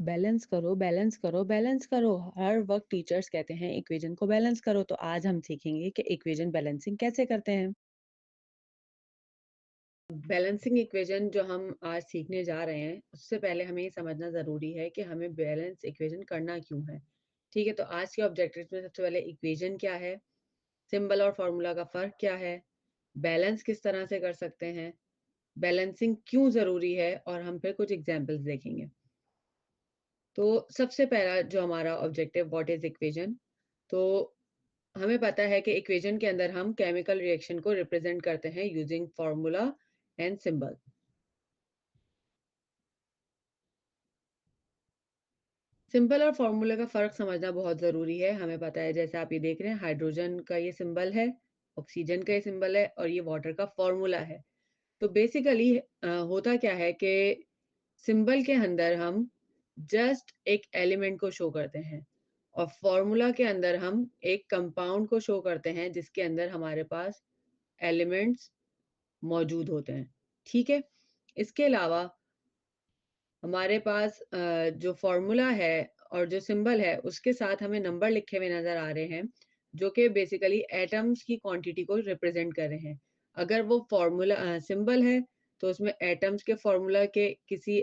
Balance करो, balance करो, balance करो। हर वक़्त टीचर्स कहते हैं इक्वेशन को बैलेंस करो, तो आज हम सीखेंगे कि इक्वेशन बैलेंसिंग कैसे करते हैं। बैलेंसिंग इक्वेशन जो हम आज सीखने जा रहे हैं, उससे पहले हमें ये समझना ज़रूरी है कि हमें बैलेंस इक्वेशन करना क्यों है। ठीक है, तो आज के ऑब्जेक्टिव्स में सबसे पहले इक्वेशन क्या है, सिंबल और फ़ॉर्मूला का फ़र्क क्या है, बैलेंस किस तरह से कर सकते हैं, बैलेंसिंग क्यों ज़रूरी है और हम फिर कुछ एग्ज़ाम्पल्स देखेंगे। तो सबसे पहला जो हमारा ऑब्जेक्टिव व्हाट इज़ इक्वेशन, तो हमें पता है कि इक्वेशन के अंदर हम केमिकल रिएक्शन को रिप्रेजेंट करते हैं using formula and symbol. Symbol और फॉर्मूला का फ़र्क समझना बहुत ज़रूरी है। हमें पता है जैसे आप ये देख रहे हैं हाइड्रोजन का ये सिंबल है, ऑक्सीजन का ये सिंबल है और ये वाटर का फॉर्मूला है। तो बेसिकली होता क्या है कि सिंबल के अंदर हम जस्ट एक एलिमेंट को शो करते हैं और फॉर्मूला के अंदर हम एक कंपाउंड को शो करते हैं जिसके अंदर हमारे पास एलिमेंट्स मौजूद होते हैं। ठीक है? इसके अलावा हमारे पास जो फ़ॉर्मूला है और जो सिंबल है, उसके साथ हमें नंबर लिखे हुए नज़र आ रहे हैं, जो कि बेसिकली एटम्स की क्वांटिटी को रिप्रेज़ेंट कर रहे हैं। अगर वो फ़ॉर्मूला सिंबल है, तो उसमें एटम्स के फ़ॉर्मूला के किसी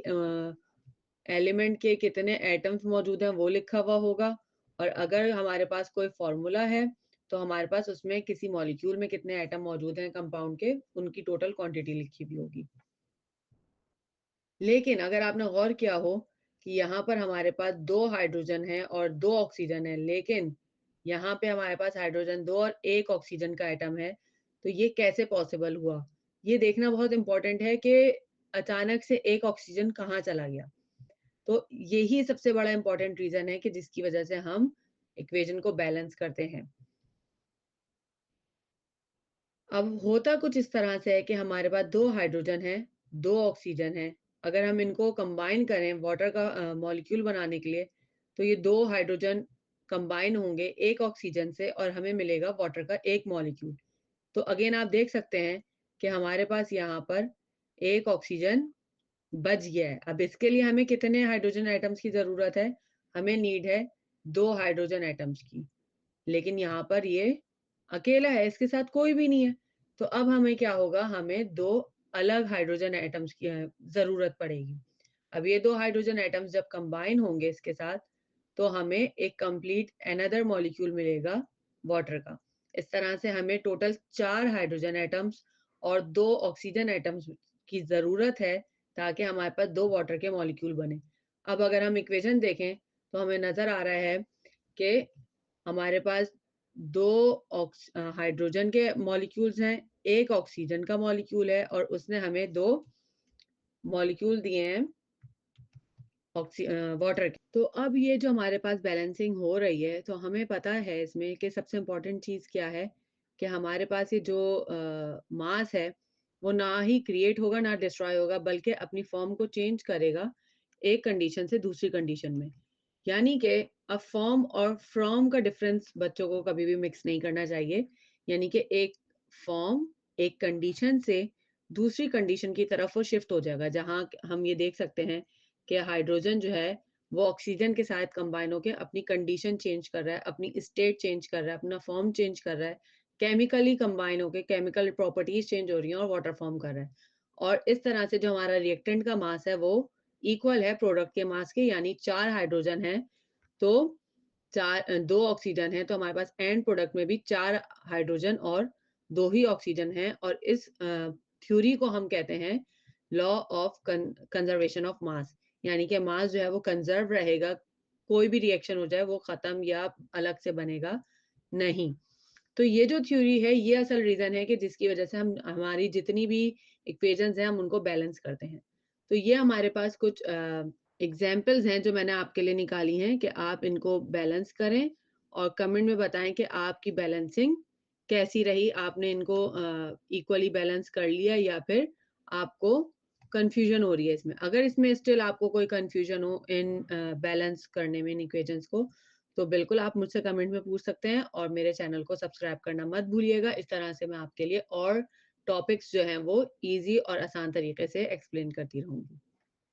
एलिमेंट के कितने एटम्स मौजूद हैं, वो लिखा हुआ होगा और अगर हमारे पास कोई फ़ॉर्मूला है, तो हमारे पास उसमें किसी मॉलिक्यूल में कितने एटम मौजूद हैं कंपाउंड के, उनकी टोटल क्वांटिटी लिखी हुई होगी। लेकिन अगर आपने गौर किया हो कि यहाँ पर हमारे पास 2 हाइड्रोजन हैं और 2 ऑक्सीजन है, लेकिन यहाँ पे हमारे पास हाइड्रोजन 2 और 1 ऑक्सीजन का एटम है, तो ये कैसे पॉसिबल हुआ? ये देखना बहुत इम्पोर्टेंट है कि अचानक से 1 ऑक्सीजन कहाँ चला गया? तो यही सबसे बड़ा इम्पोर्टेंट रीज़न है कि जिसकी वजह से हम इक्वेशन को बैलेंस करते हैं। अब होता कुछ इस तरह से है कि हमारे पास 2 हाइड्रोजन हैं, 2 ऑक्सीजन हैं। अगर हम इनको कंबाइन करें वाटर का मॉलिक्यूल बनाने के लिए, तो ये 2 हाइड्रोजन कंबाइन होंगे 1 ऑक्सीजन से और हमें मिलेगा वाटर का 1 मॉलिक्यूल। तो अगेन आप देख सकते हैं कि हमारे पास यहाँ पर 1 ऑक्सीजन बच गया है। अब इसके लिए हमें कितने हाइड्रोजन एटम्स की ज़रूरत है? हमें नीड है 2 हाइड्रोजन एटम्स की। लेकिन यहाँ पर ये अकेला है, इसके साथ कोई भी नहीं है। तो अब हमें क्या होगा, हमें 2 अलग हाइड्रोजन एटम्स की ज़रूरत पड़ेगी। अब ये 2 हाइड्रोजन एटम्स जब कंबाइन होंगे इसके साथ, तो हमें एक कंप्लीट अनदर मॉलिक्यूल मिलेगा वाटर का। इस तरह से हमें टोटल 4 हाइड्रोजन एटम्स और 2 ऑक्सीजन एटम्स की ज़रूरत है, ताकि हमारे पास 2 वाटर के मॉलिक्यूल बने। अब अगर हम इक्वेशन देखें, तो हमें नज़र आ रहा है कि हमारे पास 2 हाइड्रोजन के मॉलिक्यूल्स हैं, 1 ऑक्सीजन का मॉलिक्यूल है और उसने हमें 2 मॉलिक्यूल दिए हैं वाटर के। तो अब ये जो हमारे पास बैलेंसिंग हो रही है, तो हमें पता है इसमें कि सबसे इम्पोर्टेंट चीज़ क्या है कि हमारे पास ये जो मास है, वो ना ही क्रिएट होगा, ना डिस्ट्रॉय होगा, बल्कि अपनी फॉर्म को चेंज करेगा, एक कंडीशन से दूसरी कंडीशन में। यानी कि अब फॉर्म और फ्रॉम का डिफरेंस बच्चों को कभी भी मिक्स नहीं करना चाहिए। यानी कि एक फॉर्म, एक कंडीशन से दूसरी कंडीशन की तरफ वो शिफ्ट हो जाएगा। जहाँ हम ये देख सकते हैं कि हाइड्रोजन जो है, वो ऑक्सीजन के साथ कंबाइन होके अपनी कंडीशन चेंज कर रहा है, अपनी स्टेट चेंज कर रहा है, अपना फॉर्म चेंज कर रहा है। केमिकली कंबाइन होके केमिकल प्रॉपर्टीज़ चेंज हो रही हैं और वाटर फॉर्म कर रहा है। और इस तरह से जो हमारा रिएक्टेंट का मास है, वो इक्वल है प्रोडक्ट के मास के, यानी 4 हाइड्रोजन हैं, तो 2 ऑक्सीजन है, तो हमारे पास एंड प्रोडक्ट में भी 4 हाइड्रोजन और 2 ही ऑक्सीजन है और इस थ्योरी को हम कहते हैं law of conservation of mass. यानी कि मास जो है वो कंजर्व रहेगा, कोई भी रिएक्शन हो जाए वो खत्म या अलग से बनेगा नहीं। तो ये जो थ्योरी है, ये असल रीज़न है कि जिसकी वज़ह से हम हमारी जितनी भी इक्वेशंस हैं, हम उनको बैलेंस करते हैं। तो ये हमारे पास कुछ एग्ज़ाम्पल्स हैं जो मैंने आपके लिए निकाली हैं कि आप इनको बैलेंस करें और कमेंट में बताएँ कि आपकी बैलेंसिंग कैसी रही? आपने इनको इक्वली बैलेंस कर लिया या फिर आपको कन्फ्यूज़न हो रही है इसमें? अगर इसमें स्टिल आपको कोई कन्फ्यूज़न हो इन बैलेंस करने में इन इक्वेशंस को, तो बिल्कुल आप मुझसे कमेंट में पूछ सकते हैं और मेरे चैनल को सब्सक्राइब करना मत भूलिएगा। इस तरह से मैं आपके लिए और टॉपिक्स जो हैं वो ईज़ी और आसान तरीके से एक्सप्लेन करती रहूँगी।